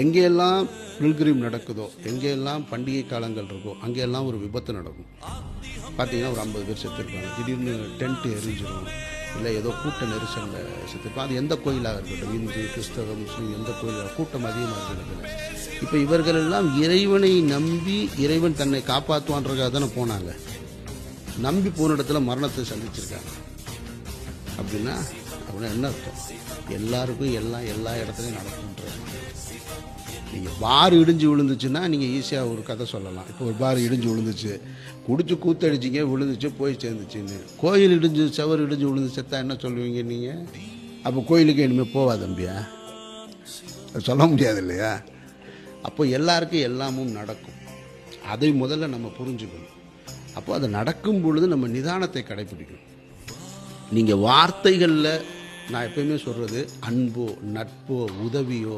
எங்கெல்லாம் பில்கிரிம் நடக்குதோ, எங்கெல்லாம் பண்டிகை காலங்கள் இருக்கோ, அங்கெல்லாம் ஒரு விபத்து நடக்கும். பார்த்தீங்கன்னா ஒரு 50 பேர் செத்துருப்பாங்க. திடீர்னு டென்ட் எரிஞ்சிடும், இல்லை ஏதோ கூட்ட நெரிசலில் செத்துருப்பாங்க. அது எந்த கோயிலாக இருக்கட்டும், இந்து, கிறிஸ்தவ, முஸ்லீம், எந்த கோயிலாக கூட்டம் அதிகமாக இருக்கிறது. இப்போ இவர்கள் எல்லாம் இறைவனை நம்பி இறைவன் தன்னை காப்பாற்றுவான்றதுக்காக தானே போனாங்க. நம்பி போன இடத்துல மரணத்தை சந்திச்சிருக்காங்க. அப்படின்னா என்ன அர்த்தம்? எல்லாருக்கும் எல்லாம் எல்லா இடத்துலையும் நடக்கும்ன்றது. நீங்கள் பார் இடிஞ்சு விழுந்துச்சுன்னா நீங்கள் ஈஸியாக ஒரு கதை சொல்லலாம். இப்போ ஒரு பார் இடிஞ்சு விழுந்துச்சு, குடிச்சு கூத்தடிச்சிங்க, விழுந்துச்சு, போய் சேர்ந்துச்சுன்னு. கோயில் இடிஞ்சு செவர் இடிஞ்சு விழுந்து செத்தா என்ன சொல்லுவீங்க நீங்கள்? அப்போ கோயிலுக்கு இனிமேல் போவா தம்பியா? சொல்ல முடியாது இல்லையா? அப்போ எல்லாருக்கும் எல்லாமும் நடக்கும். அதை முதல்ல நம்ம புரிஞ்சுக்கணும். அப்போ அது நடக்கும் பொழுது நம்ம நிதானத்தை கடைபிடிக்கணும். நீங்கள் வார்த்தைகளில், நான் எப்பயுமே சொல்கிறது, அன்போ, நட்போ, உதவியோ